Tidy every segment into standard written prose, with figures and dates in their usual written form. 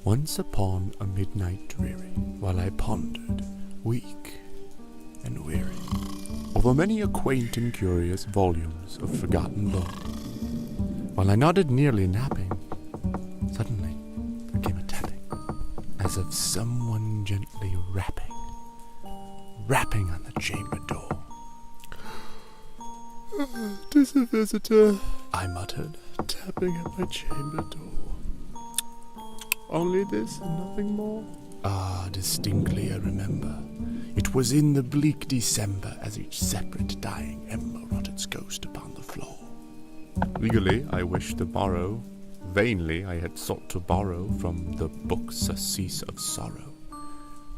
Once upon a midnight dreary, while I pondered, weak and weary, over many a quaint and curious volumes of forgotten lore, while I nodded nearly napping, suddenly there came a tapping, as of someone gently rapping on the chamber door. "'Tis a visitor," I muttered, tapping at my chamber door. "Only this and nothing more?" Ah, distinctly I remember. It was in the bleak December, as each separate dying ember wrought its ghost upon the floor. Eagerly I wished to borrow, vainly I had sought to borrow from the book surcease of sorrow.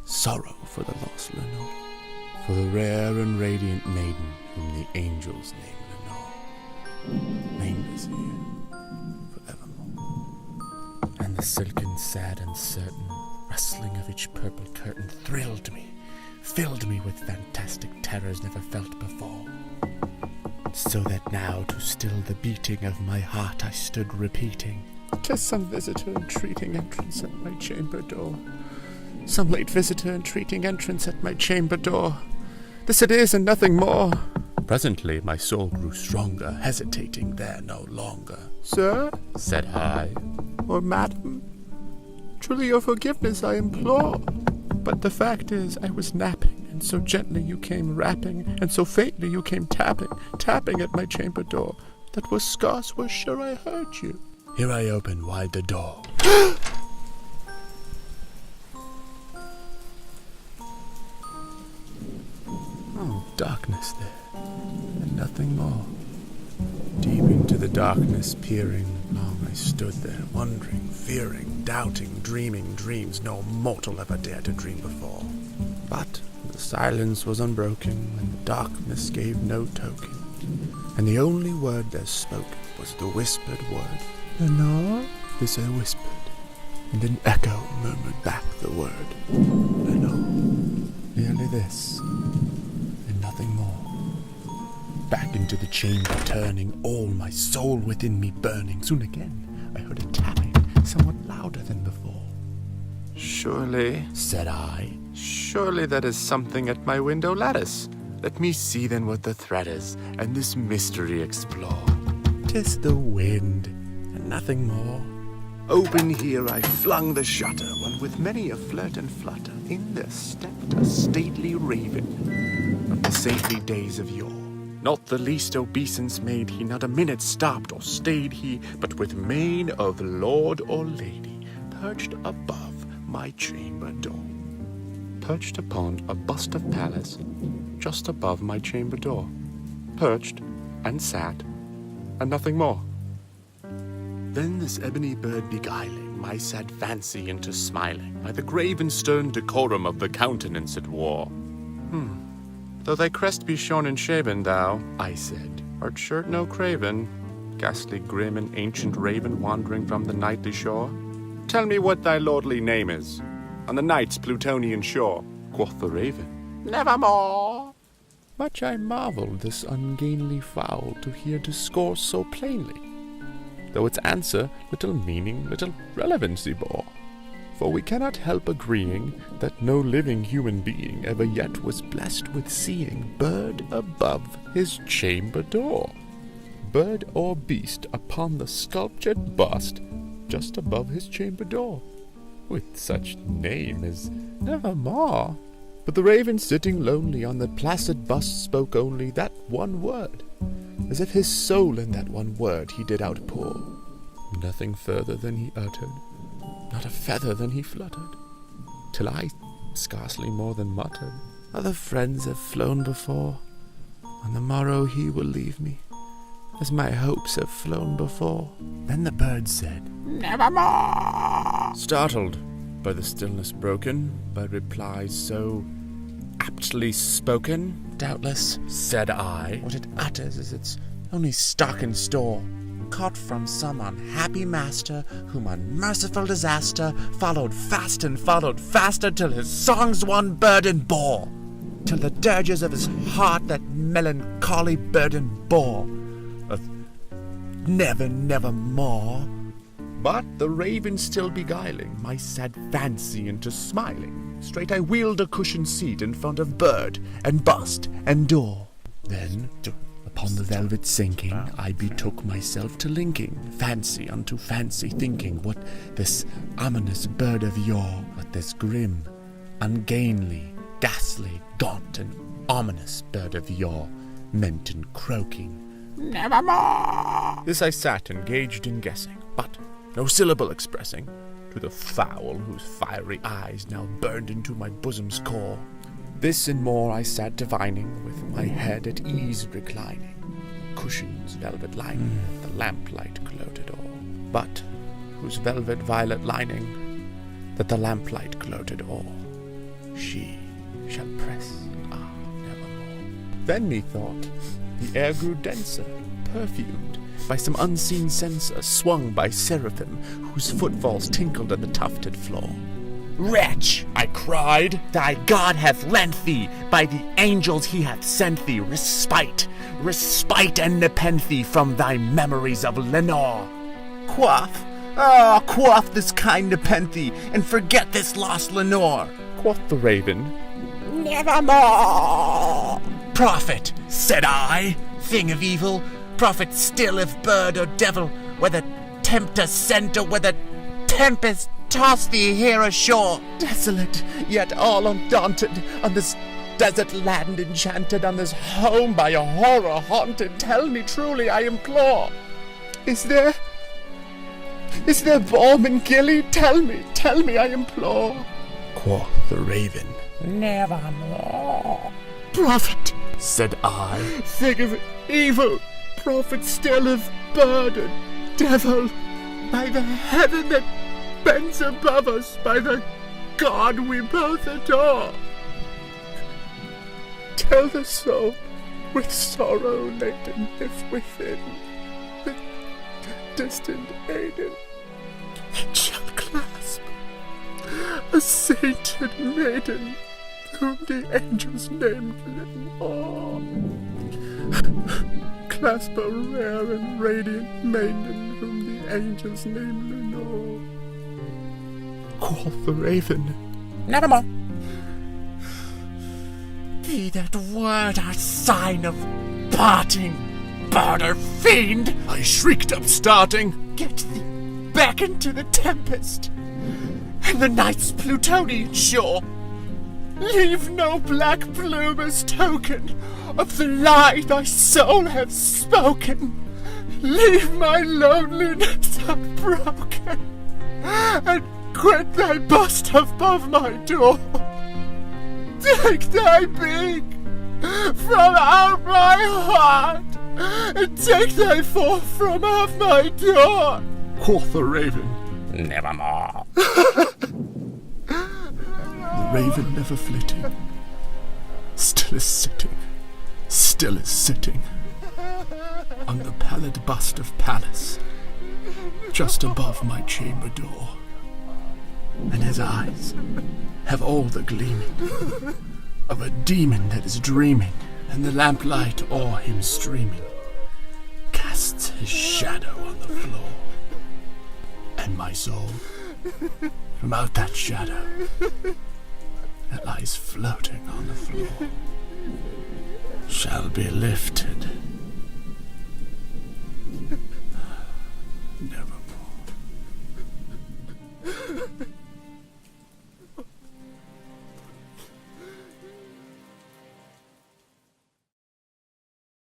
Sorrow for the lost Lenore, for the rare and radiant maiden whom the angels name Lenore, nameless here forevermore. And the silken, sad and certain rustling of each purple curtain thrilled me, filled me with fantastic terrors never felt before. So that now, to still the beating of my heart, I stood repeating, "'Tis some visitor entreating entrance at my chamber door. Some late visitor entreating entrance at my chamber door. This it is and nothing more." Presently my soul grew stronger, hesitating there no longer. "Sir," said I, "or madam, truly your forgiveness I implore. But the fact is, I was napping, and so gently you came rapping, and so faintly you came tapping at my chamber door, that was scarce was sure I heard you." Here I opened wide the door. Oh, darkness there, and nothing more. Deep into the darkness peering, long I stood there, wondering, fearing, doubting, dreaming dreams no mortal ever dared to dream before. But the silence was unbroken, and the darkness gave no token, and the only word there spoken was the whispered word, "Lenore?" This I whispered, and an echo murmured back the word, "Lenore." Merely this, and nothing more. Back into the chamber turning, all my soul within me burning. Soon again I heard a tapping, somewhat louder than before. "Surely," said I, "surely that is something at my window lattice. Let me see then what the threat is, and this mystery explore. 'Tis the wind, and nothing more." Open here I flung the shutter, when with many a flirt and flutter in there stepped a stately raven of the saintly days of yore. Not the least obeisance made he, not a minute stopped or stayed he, but with mien of lord or lady perched above my chamber door. Perched upon a bust of Pallas, just above my chamber door. Perched and sat, and nothing more. Then this ebony bird beguiling my sad fancy into smiling, by the grave and stern decorum of the countenance it wore. "Though thy crest be shorn and shaven, thou," I said, "art shirt no craven, ghastly grim and ancient raven wandering from the nightly shore. Tell me what thy lordly name is, on the night's Plutonian shore." Quoth the raven, "Nevermore." Much I marvelled this ungainly fowl to hear discourse so plainly, though its answer little meaning, little relevancy bore. For we cannot help agreeing that no living human being ever yet was blessed with seeing bird above his chamber door, bird or beast upon the sculptured bust just above his chamber door, with such name as Nevermore. But the raven sitting lonely on the placid bust spoke only that one word, as if his soul in that one word he did outpour. Nothing further than he uttered, not a feather than he fluttered, till I scarcely more than muttered, "Other friends have flown before, on the morrow he will leave me, as my hopes have flown before." Then the bird said, "Nevermore!" Startled by the stillness broken, by replies so aptly spoken. "Doubtless," said I, "what it utters is its only stock and store, caught from some unhappy master, whom unmerciful disaster followed fast and followed faster, till his songs one burden bore, till the dirges of his heart that melancholy burden bore, of never, never more." But the raven still beguiling my sad fancy into smiling, straight I wheeled a cushioned seat in front of bird and bust and door. Then, upon the velvet sinking, I betook myself to linking fancy unto fancy, thinking what this ominous bird of yore, what this grim, ungainly, ghastly, gaunt, and ominous bird of yore meant in croaking, "Nevermore!" This I sat engaged in guessing, but no syllable expressing to the fowl whose fiery eyes now burned into my bosom's core. This and more I sat divining, with my head at ease reclining, cushions velvet lining, the lamplight gloated o'er, but whose velvet violet lining, that the lamplight gloated o'er, she shall press, nevermore. Then methought the air grew denser, perfumed by some unseen censer, swung by seraphim whose footfalls tinkled on the tufted floor. "Wretch," I cried, "thy God hath lent thee, by the angels he hath sent thee, respite and nepenthe from thy memories of Lenore. Quoth, quoth this kind nepenthe, and forget this lost Lenore." Quoth the raven, "Nevermore." "Prophet," said I, "thing of evil, prophet still if bird or devil, whether tempter sent or whether tempest tossed thee here ashore, desolate, yet all undaunted, on this desert land enchanted, on this home by a horror haunted, tell me truly, I implore, is there balm in Gilly? Tell me, I implore." Quoth the raven, "Nevermore." "Prophet," said I, "thing of evil, prophet still of bird or devil, by the heaven that bends above us, by the God we both adore, tell the soul with sorrow laden, if within the distant Aiden it shall clasp a sainted maiden whom the angels named Lenore. Clasp a rare and radiant maiden whom the angels named Lenore." Quoth the raven, "Nevermore." "Be that word our sign of parting, bird or fiend!" I shrieked up starting. "Get thee back into the tempest, and the night's Plutonian shore. Leave no black plume as token of the lie thy soul hath spoken. Leave my loneliness unbroken, and quit thy bust above my door. Take thy beak from out my heart, and take thy forth from off my door." Quoth the raven, "Nevermore." The raven never flitting, still is sitting on the pallid bust of Pallas, just above my chamber door, and his eyes have all the gleaming of a demon that is dreaming, and the lamplight o'er him streaming casts his shadow on the floor, and my soul from out that shadow that lies floating on the floor shall be lifted. Never.